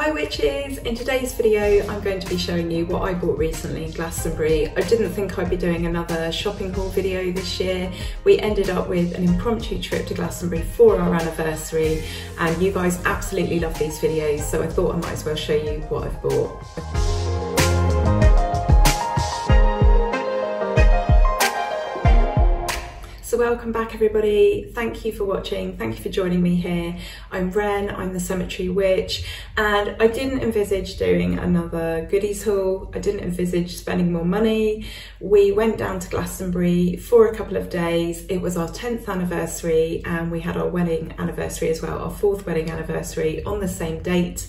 Hi witches! In today's video I'm going to be showing you what I bought recently in Glastonbury. I didn't think I'd be doing another shopping haul video this year. We ended up with an impromptu trip to Glastonbury for our anniversary and you guys absolutely love these videos, so I thought I might as well show you what I've bought. So welcome back everybody, thank you for watching, thank you for joining me here. I'm Ren, I'm the Cemetery Witch, and I didn't envisage doing another goodies haul, I didn't envisage spending more money. We went down to Glastonbury for a couple of days. It was our 10th anniversary and we had our wedding anniversary as well, our 4th wedding anniversary on the same date.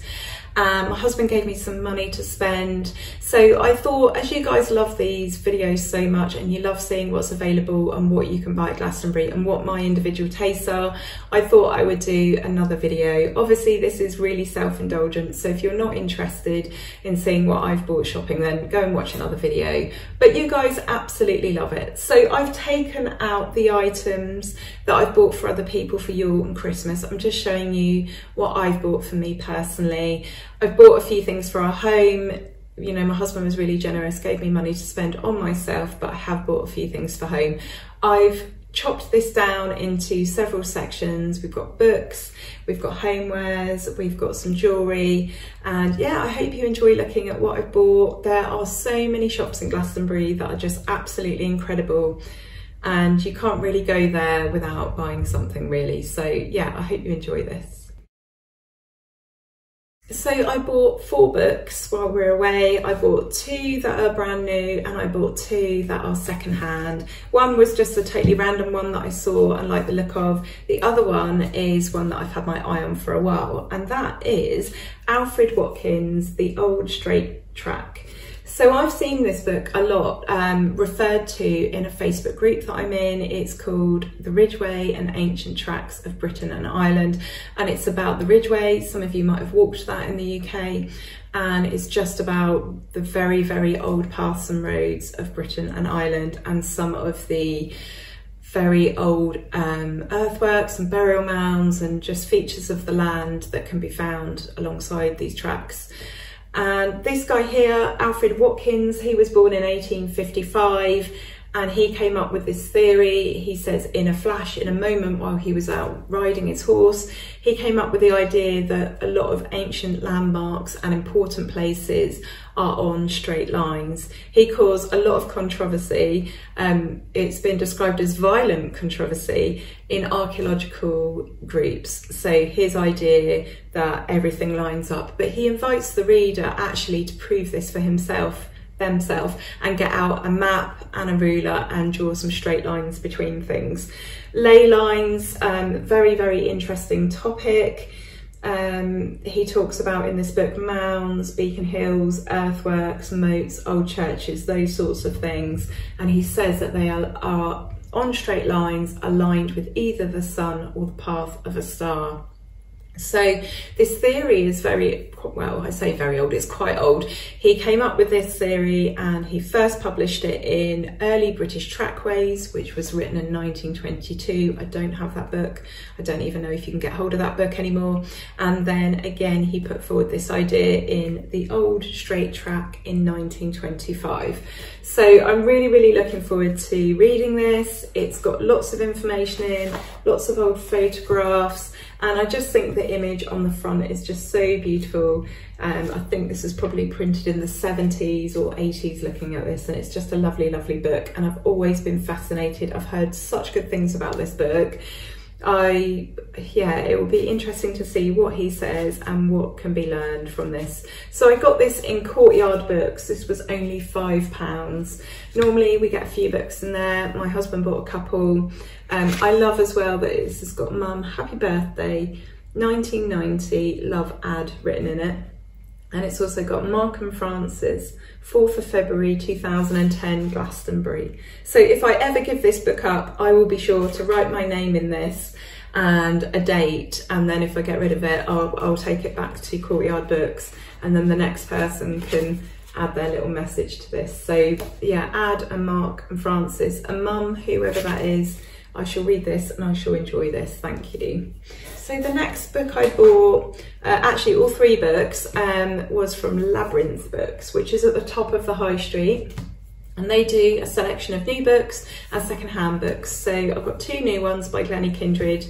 My husband gave me some money to spend, so I thought, as you guys love these videos so much and you love seeing what's available and what you can buy at Glastonbury and what my individual tastes are, I thought I would do another video. Obviously this is really self-indulgent, so if you're not interested in seeing what I've bought shopping, then go and watch another video, but you guys absolutely love it. So I've taken out the items that I've bought for other people for Yule and Christmas. I'm just showing you what I've bought for me personally. I've bought a few things for our home. You know, my husband was really generous, gave me money to spend on myself, but I have bought a few things for home. I've chopped this down into several sections. We've got books, we've got homewares, we've got some jewellery, and yeah, I hope you enjoy looking at what I've bought. There are so many shops in Glastonbury that are just absolutely incredible, and you can't really go there without buying something really. So yeah, I hope you enjoy this. So I bought 4 books while we were away. I bought 2 that are brand new and I bought 2 that are secondhand. One was just a totally random one that I saw and liked the look of. The other one is one that I've had my eye on for a while, and that is Alfred Watkins' The Old Straight Track. So I've seen this book a lot referred to in a Facebook group that I'm in. It's called The Ridgeway and Ancient Tracks of Britain and Ireland, and it's about the Ridgeway. Some of you might have walked that in the UK, and it's just about the very, very old paths and roads of Britain and Ireland and some of the very old earthworks and burial mounds and just features of the land that can be found alongside these tracks. And this guy here, Alfred Watkins, he was born in 1855 and he came up with this theory. He says in a flash, in a moment while he was out riding his horse, he came up with the idea that a lot of ancient landmarks and important places are on straight lines. He caused a lot of controversy. It's been described as violent controversy in archaeological groups. So his idea that everything lines up, but he invites the reader actually to prove this for themselves and get out a map and a ruler and draw some straight lines between things. Ley lines, very, very interesting topic. He talks about in this book mounds, beacon hills, earthworks, moats, old churches, those sorts of things. And he says that they are on straight lines aligned with either the sun or the path of a star. So this theory is very, well, I say very old, it's quite old. He came up with this theory and he first published it in Early British Trackways, which was written in 1922. I don't have that book. I don't even know if you can get hold of that book anymore. And then again, he put forward this idea in The Old Straight Track in 1925. So I'm really, really looking forward to reading this. It's got lots of information in, lots of old photographs, and I just think the image on the front is just so beautiful. I think this is probably printed in the 70s or 80s looking at this, and it's just a lovely, lovely book. And I've always been fascinated. I've heard such good things about this book. Yeah, it will be interesting to see what he says and what can be learned from this. So I got this in Courtyard Books. This was only £5. Normally we get a few books in there. My husband bought a couple. I love as well that this has got Mum, happy birthday, 1990, love ad written in it. And it's also got Mark and Francis, 4th of February 2010, Glastonbury. So if I ever give this book up, I will be sure to write my name in this and a date, and then if I get rid of it, I'll take it back to Courtyard Books, and then the next person can add their little message to this. So yeah, add a Mark and Francis, a Mum, whoever that is, I shall read this and I shall enjoy this. Thank you. So the next book I bought, actually all 3 books, was from WREN'S books, which is at the top of the high street. And they do a selection of new books and second-hand books. So I've got 2 new ones by Glennie Kindred,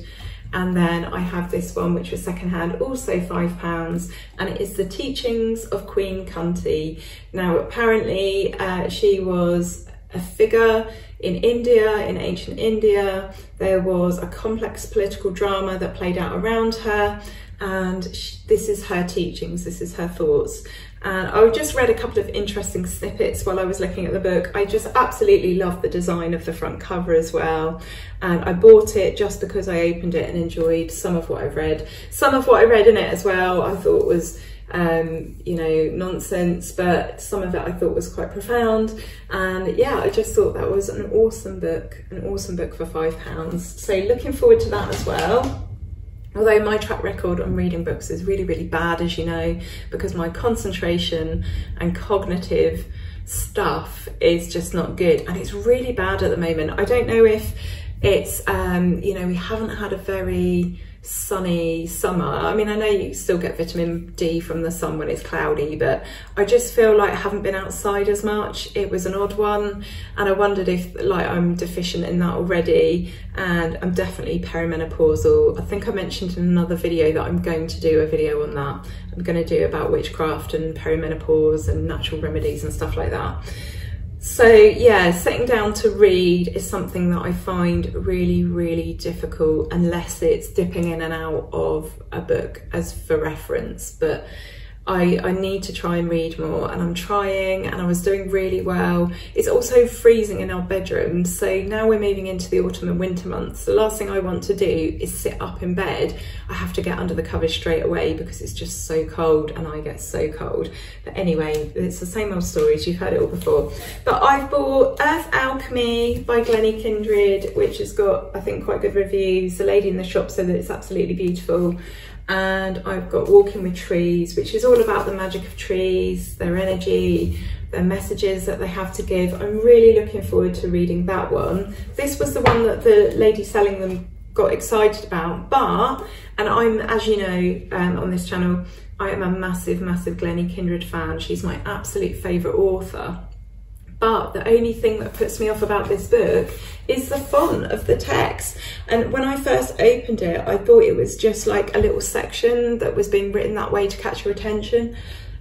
and then I have this one which was second-hand, also £5, and it is The Teachings of Queen Kunti. Now apparently she was a figure in India, in ancient India. There was a complex political drama that played out around her, and this is her teachings, this is her thoughts. And I just read a couple of interesting snippets while I was looking at the book. I just absolutely love the design of the front cover as well. And I bought it just because I opened it and enjoyed some of what I've read. Some of what I read in it as well I thought was, you know, nonsense, but some of it I thought was quite profound. And yeah, I just thought that was an awesome book for £5. So looking forward to that as well. Although my track record on reading books is really, really bad, as you know, because my concentration and cognitive stuff is just not good. And it's really bad at the moment. I don't know if it's, you know, we haven't had a very sunny summer. I mean, I know you still get vitamin D from the sun when it's cloudy, but I just feel like I haven't been outside as much. It was an odd one, and I wondered if like I'm deficient in that already, and I'm definitely perimenopausal. I think I mentioned in another video that I'm going to do a video on that. I'm going to do about witchcraft and perimenopause and natural remedies and stuff like that. So yeah, sitting down to read is something that I find really, really difficult unless it's dipping in and out of a book as for reference. But I need to try and read more, and I'm trying, and I was doing really well. It's also freezing in our bedroom, so now we're moving into the autumn and winter months. The last thing I want to do is sit up in bed. I have to get under the covers straight away because it's just so cold, and I get so cold. But anyway, it's the same old stories, you've heard it all before. But I've bought Earth Alchemy by Glennie Kindred, which has got, I think, quite good reviews. The lady in the shop said that it's absolutely beautiful. And I've got Walking with Trees, which is all about the magic of trees, their energy, their messages that they have to give. I'm really looking forward to reading that one. This was the one that the lady selling them got excited about, but, and I'm, as you know, on this channel, I am a massive, massive Glennie Kindred fan. She's my absolute favourite author. But the only thing that puts me off about this book is the font of the text. And when I first opened it, I thought it was just like a little section that was being written that way to catch your attention.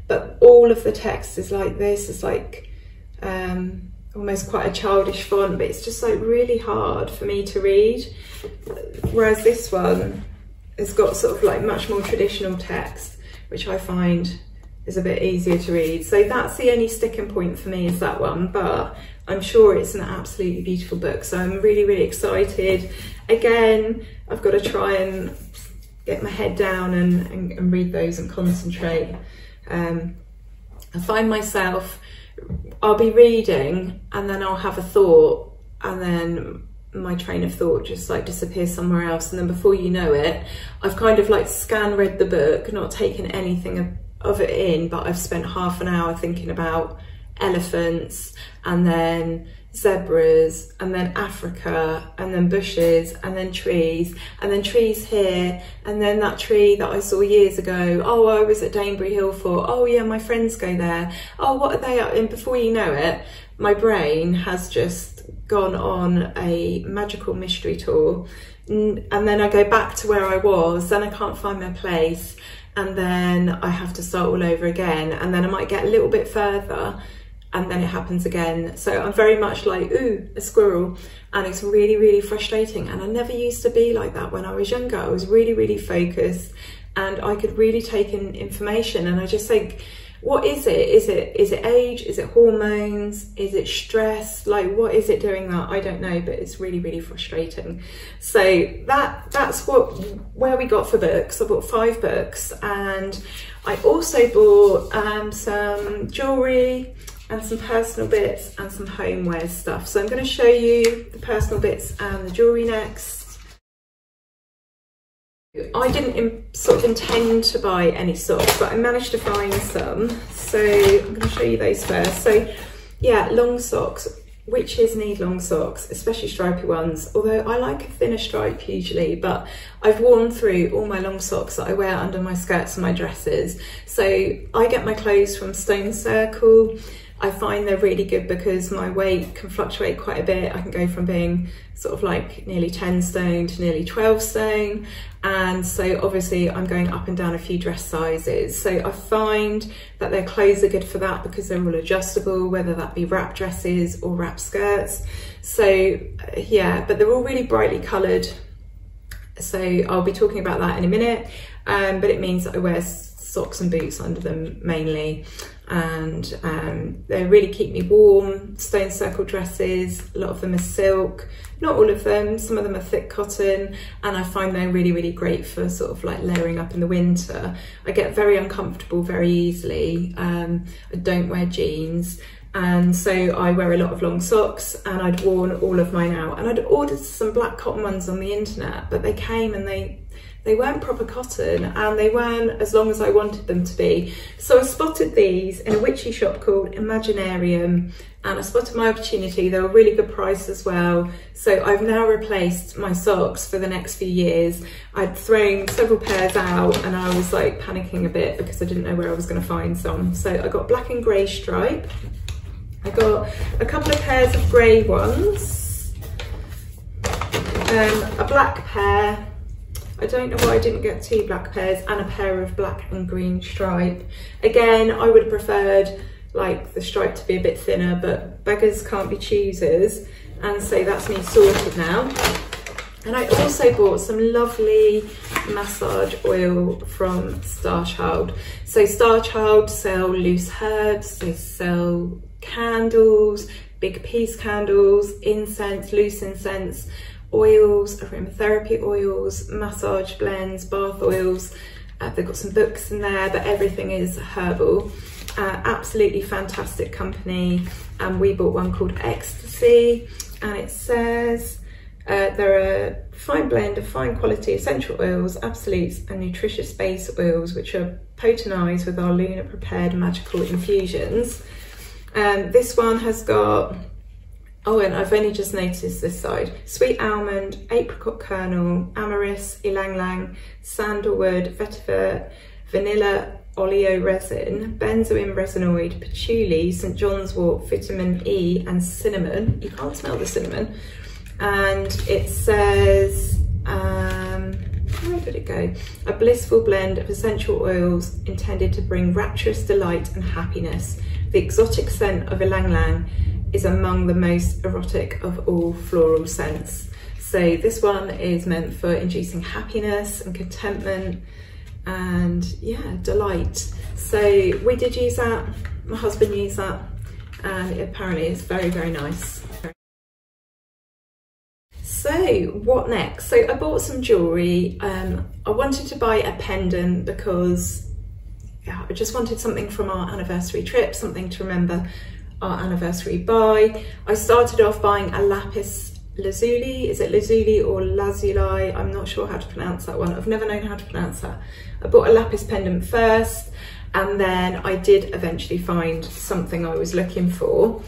But all of the text is like this. It's like almost quite a childish font, but it's just like really hard for me to read. Whereas this one has got sort of like much more traditional text, which I find is a bit easier to read. So that's the only sticking point for me, is that one, but I'm sure it's an absolutely beautiful book. So I'm really, really excited. Again, I've got to try and get my head down and read those and concentrate. I find myself, I'll be reading and then I'll have a thought, and then my train of thought just like disappears somewhere else, and then before you know it, I've kind of like read the book, not taken anything of it in, but I've spent half an hour thinking about elephants, and then zebras, and then Africa, and then bushes, and then trees here, and then that tree that I saw years ago. Oh, I was at Danebury Hill for, oh yeah, my friends go there. Oh, what are they up in? Before you know it, my brain has just gone on a magical mystery tour, and then I go back to where I was, then I can't find my place, and then I have to start all over again, and then I might get a little bit further, and then it happens again. So I'm very much like, ooh, a squirrel, and it's really, really frustrating. And I never used to be like that when I was younger. I was really, really focused, and I could really take in information, and I just think, what is it? Is it age? Is it hormones? Is it stress? Like, what is it doing that? I don't know, but it's really, really frustrating. So that's where we got for books. I bought 5 books, and I also bought some jewellery and some personal bits and some homeware stuff. So I'm going to show you the personal bits and the jewellery next. I didn't sort of intend to buy any socks, but I managed to find some. So I'm going to show you those first. So yeah, long socks, witches need long socks, especially stripy ones, although I like a thinner stripe usually, but I've worn through all my long socks that I wear under my skirts and my dresses. So I get my clothes from Stone Circle. I find they're really good because my weight can fluctuate quite a bit. I can go from being sort of like nearly 10 stone to nearly 12 stone. And so obviously I'm going up and down a few dress sizes. So I find that their clothes are good for that because they're all adjustable, whether that be wrap dresses or wrap skirts. So yeah, but they're all really brightly coloured. So I'll be talking about that in a minute. But it means that I wear socks and boots under them mainly. And they really keep me warm. Stone Circle dresses, a lot of them are silk, not all of them, some of them are thick cotton, and I find they're really, really great for sort of like layering up in the winter. I get very uncomfortable very easily. I don't wear jeans, and so I wear a lot of long socks, and I'd worn all of mine out, and I'd ordered some black cotton ones on the internet, but they came and they weren't proper cotton, and they weren't as long as I wanted them to be. So I spotted these in a witchy shop called Imaginarium, and I spotted my opportunity. They were really good price as well. So I've now replaced my socks for the next few years. I'd thrown several pairs out and I was like panicking a bit because I didn't know where I was going to find some. So I got black and grey stripe. I got a couple of pairs of grey ones, a black pair. I don't know why I didn't get 2 black pairs, and a pair of black and green stripe. Again, I would have preferred like the stripe to be a bit thinner, but beggars can't be choosers, and so that's me sorted now. And I also bought some lovely massage oil from Star Child. So Star Child sell loose herbs, they sell candles, big piece candles, incense, loose incense, oils, aromatherapy oils, massage blends, bath oils. They've got some books in there, but everything is herbal. Absolutely fantastic company. And we bought one called Ecstasy, and it says they're a fine blend of fine quality essential oils, absolutes and nutritious base oils, which are potenized with our lunar prepared magical infusions. This one has got, oh, and I've only just noticed this side, sweet almond, apricot kernel, amyris, ylang ylang, sandalwood, vetiver, vanilla, oleo resin, benzoin resinoid, patchouli, St. John's wort, vitamin E, and cinnamon. You can't smell the cinnamon. And it says, where did it go? A blissful blend of essential oils intended to bring rapturous delight and happiness. The exotic scent of ylang ylang is among the most erotic of all floral scents. So this one is meant for inducing happiness and contentment and yeah, delight. So we did use that, my husband used that, and apparently it's very, very nice. So what next? So I bought some jewellery. I wanted to buy a pendant because I just wanted something from our anniversary trip, something to remember our anniversary by. I started off buying a lapis lazuli. Is it lazuli or lazuli? I'm not sure how to pronounce that one. I've never known how to pronounce that. I bought a lapis pendant first, and then I did eventually find something I was looking for.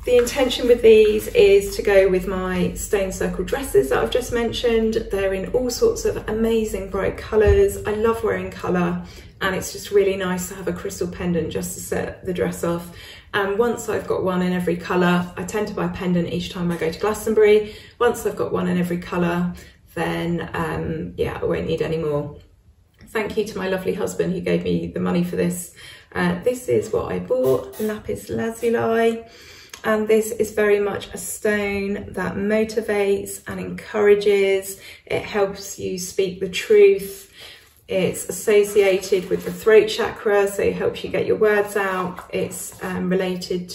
The intention with these is to go with my Stone Circle dresses that I've just mentioned. They're in all sorts of amazing bright colours. I love wearing colour, and it's just really nice to have a crystal pendant just to set the dress off. And once I've got one in every colour, I tend to buy a pendant each time I go to Glastonbury. Once I've got one in every colour, then yeah, I won't need any more. Thank you to my lovely husband who gave me the money for this. This is what I bought, lapis lazuli. And this is very much a stone that motivates and encourages. It helps you speak the truth. It's associated with the throat chakra, so it helps you get your words out. It's associated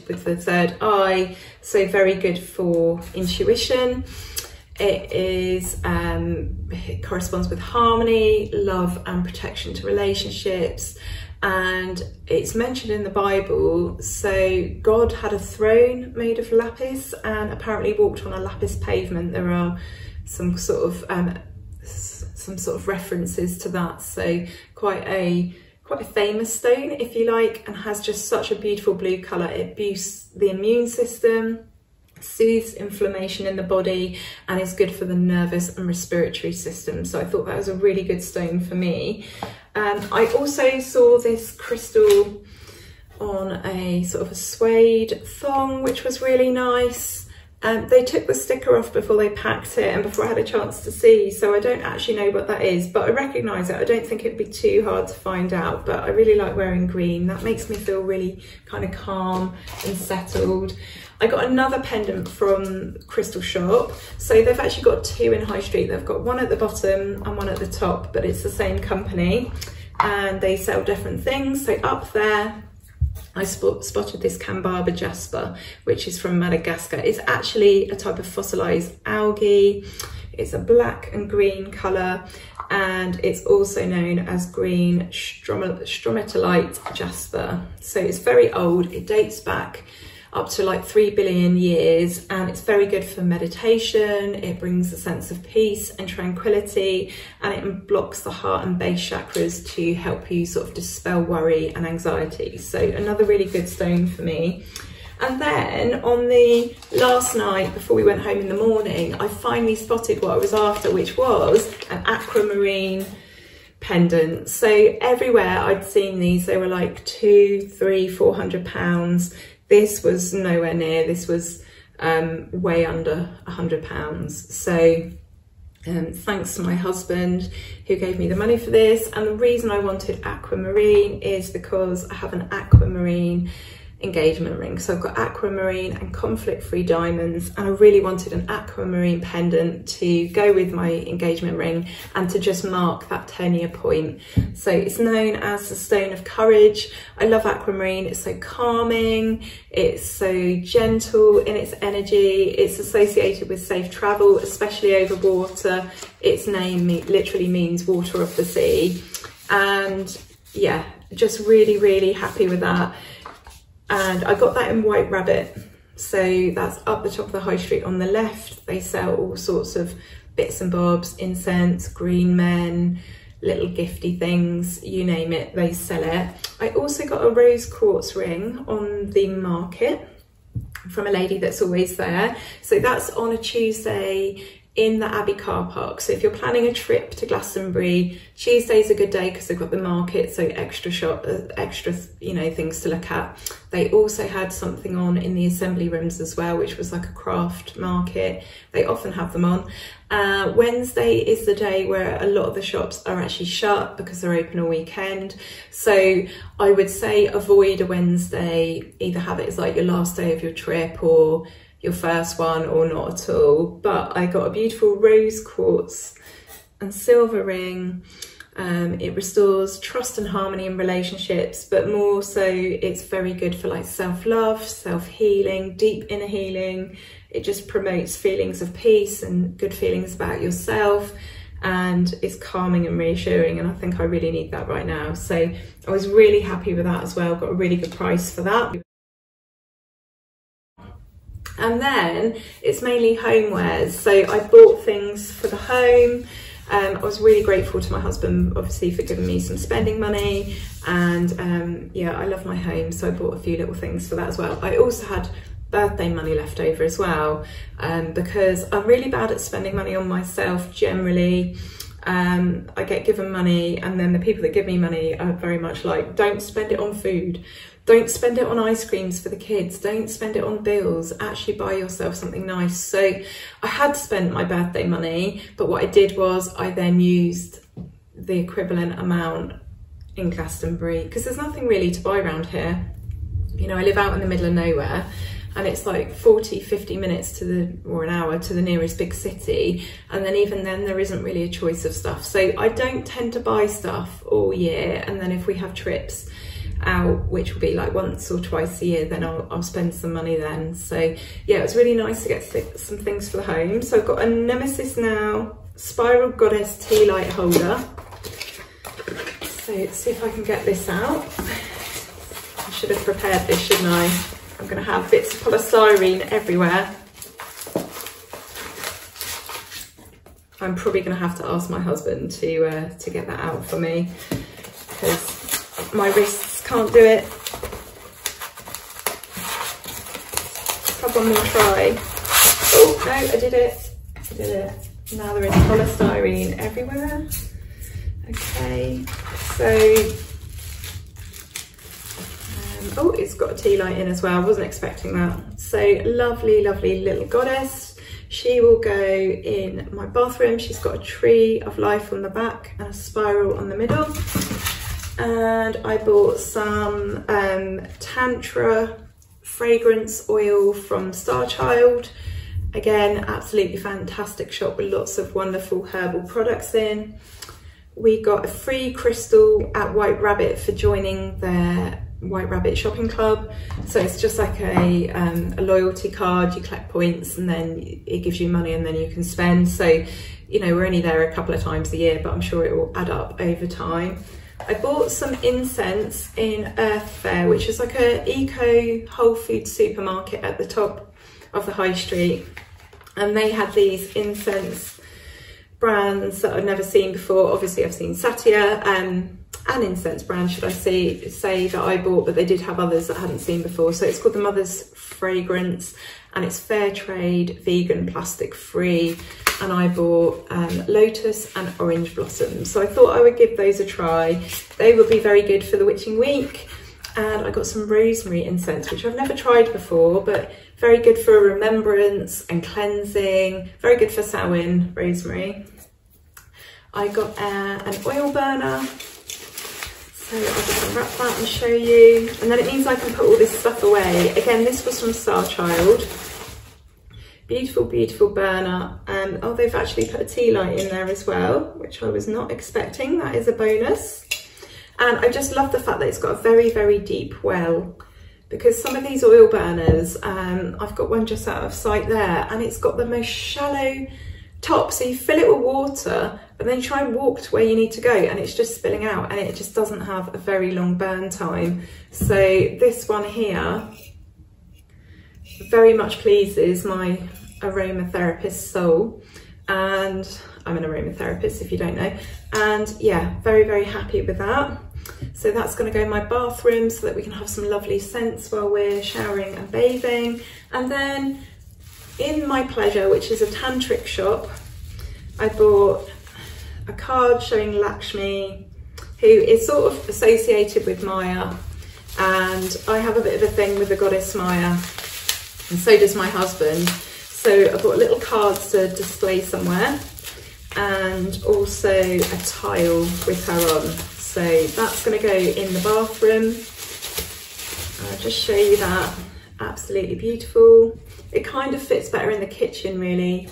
with the third eye, so very good for intuition. It corresponds with harmony, love and protection to relationships. And it's mentioned in the Bible, so God had a throne made of lapis and apparently walked on a lapis pavement. There are some sort of references to that, so quite a quite a famous stone, if you like, and has just such a beautiful blue colour. It boosts the immune system, soothes inflammation in the body, and is good for the nervous and respiratory system. So I thought that was a really good stone for me. I also saw this crystal on a sort of a suede thong, which was really nice. They took the sticker off before they packed it and before I had a chance to see, so I don't actually know what that is, but I recognise it. I don't think it'd be too hard to find out, but I really like wearing green. That makes me feel really kind of calm and settled. I got another pendant from Crystal Shop. So they've actually got two in High Street. They've got one at the bottom and one at the top, but it's the same company and they sell different things. So up there, I spotted this Cambaba Jasper, which is from Madagascar. It's actually a type of fossilised algae. It's a black and green colour, and it's also known as green stromatolite jasper. So it's very old. It dates back up to like 3 billion years, and it's very good for meditation. It brings a sense of peace and tranquility, and it blocks the heart and base chakras to help you sort of dispel worry and anxiety. So another really good stone for me. And then on the last night before we went home in the morning, I finally spotted what I was after, which was an aquamarine pendant. So everywhere I'd seen these, they were like £200, £300, £400. This was nowhere near. This was way under £100. So thanks to my husband who gave me the money for this. And the reason I wanted aquamarine is because I have an aquamarine engagement ring. So I've got aquamarine and conflict-free diamonds, and I really wanted an aquamarine pendant to go with my engagement ring and to just mark that 10-year point. So it's known as the stone of courage. I love aquamarine. It's so calming, it's so gentle in its energy, it's associated with safe travel, especially over water. Its name literally means water of the sea, and yeah, just really happy with that. And I got that in White Rabbit. So that's up the top of the High Street on the left. They sell all sorts of bits and bobs, incense, green men, little gifty things, you name it, they sell it. I also got a rose quartz ring on the market from a lady that's always there. So that's on a Tuesday in the Abbey car park. So if you're planning a trip to Glastonbury, Tuesday's a good day because they've got the market, so extra you know, things to look at. They also had something on in the assembly rooms as well, which was like a craft market. They often have them on. Wednesday is the day where a lot of the shops are actually shut because they're open all weekend. So I would say avoid a Wednesday, either have it as like your last day of your trip or your first one, or not at all. But I got a beautiful rose quartz and silver ring. It restores trust and harmony in relationships, but more so it's very good for like self-love, self-healing, deep inner healing. It just promotes feelings of peace and good feelings about yourself, and it's calming and reassuring, and I think I really need that right now. So I was really happy with that as well. Got a really good price for that. And then it's mainly homewares. So I bought things for the home. I was really grateful to my husband, obviously, for giving me some spending money. And yeah, I love my home, so I bought a few little things for that as well. I also had birthday money left over as well, because I'm really bad at spending money on myself generally. I get given money, and then the people that give me money are very much like, don't spend it on food. Don't spend it on ice creams for the kids. Don't spend it on bills. Actually buy yourself something nice. So I had spent my birthday money, but what I did was I then used the equivalent amount in Glastonbury, because there's nothing really to buy around here. You know, I live out in the middle of nowhere, and it's like 40-50 minutes or an hour to the nearest big city, and then even then there isn't really a choice of stuff. So I don't tend to buy stuff all year, and then if we have trips out, which will be like once or twice a year, then I'll spend some money then. So yeah, it was really nice to get some things for the home. So I've got a Nemesis Now Spiral Goddess tea light holder. So let's see if I can get this out. I should have prepared this, shouldn't I? I'm going to have bits of polystyrene everywhere. I'm probably going to have to ask my husband to get that out for me, because My wrists can't do it. Have one more try. Oh no, I did it. I did it. Now there is polystyrene everywhere. Okay, so oh, it's got a tea light in as well. I wasn't expecting that. So lovely, lovely little goddess. She will go in my bathroom. She's got a tree of life on the back and a spiral on the middle. And I bought some Tantra fragrance oil from Starchild. Again, absolutely fantastic shop with lots of wonderful herbal products in. We got a free crystal at White Rabbit for joining their White Rabbit shopping club. So it's just like a loyalty card. You collect points and then it gives you money and then you can spend. So, you know, we're only there a couple of times a year, but I'm sure it will add up over time. I bought some incense in Earth Fair, which is like a eco whole food supermarket at the top of the high street. And they had these incense brands that I've never seen before. Obviously I've seen Satya, an incense brand, should I say, that I bought, but they did have others that I hadn't seen before. So it's called the Mother's Fragrance and it's fair trade, vegan, plastic free. And I bought lotus and orange blossoms. So I thought I would give those a try. They will be very good for the witching week. And I got some rosemary incense, which I've never tried before, but very good for remembrance and cleansing. Very good for Samhain, rosemary. I got an oil burner. So I'll just unwrap that and show you. And then it means I can put all this stuff away. Again, this was from Starchild. Beautiful, beautiful burner. Oh, they've actually put a tea light in there as well, which I was not expecting. That is a bonus. And I just love the fact that it's got a very, very deep well, because some of these oil burners, I've got one just out of sight there, and it's got the most shallow top. So you fill it with water, but then you try and walk to where you need to go and it's just spilling out and it just doesn't have a very long burn time. So this one here very much pleases my aromatherapist soul, and I'm an aromatherapist if you don't know, and yeah, very, very happy with that. So that's going to go in my bathroom so that we can have some lovely scents while we're showering and bathing. And then in my pleasure, which is a tantric shop, I bought a card showing Lakshmi, who is sort of associated with Maya, and I have a bit of a thing with the goddess Maya, and so does my husband. So I bought little cards to display somewhere, and also a tile with her on. So that's going to go in the bathroom. I'll just show you that. Absolutely beautiful. It kind of fits better in the kitchen really,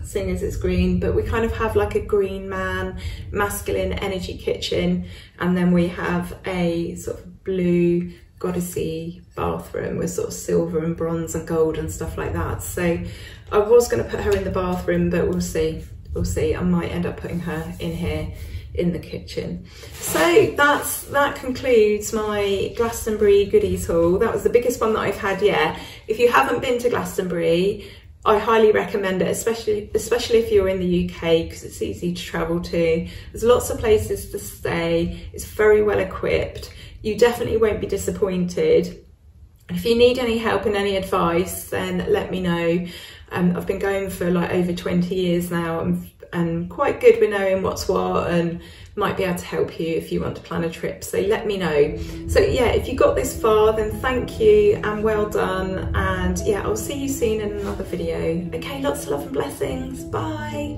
seeing as it's green, but we kind of have like a green man, masculine energy kitchen, and then we have a sort of blue goddessy bathroom with sort of silver and bronze and gold and stuff like that. So I was going to put her in the bathroom, but we'll see. We'll see. I might end up putting her in here in the kitchen. So that concludes my Glastonbury Goodies haul. That was the biggest one that I've had yet. If you haven't been to Glastonbury, I highly recommend it, especially if you're in the UK, because it's easy to travel to. There's lots of places to stay. It's very well equipped. You definitely won't be disappointed. If you need any help and any advice, then let me know. I've been going for like over 20 years now, and quite good with knowing what's what, and might be able to help you if you want to plan a trip, so let me know. So yeah, if you got this far, then thank you and well done, and yeah, I'll see you soon in another video. Okay, lots of love and blessings. Bye.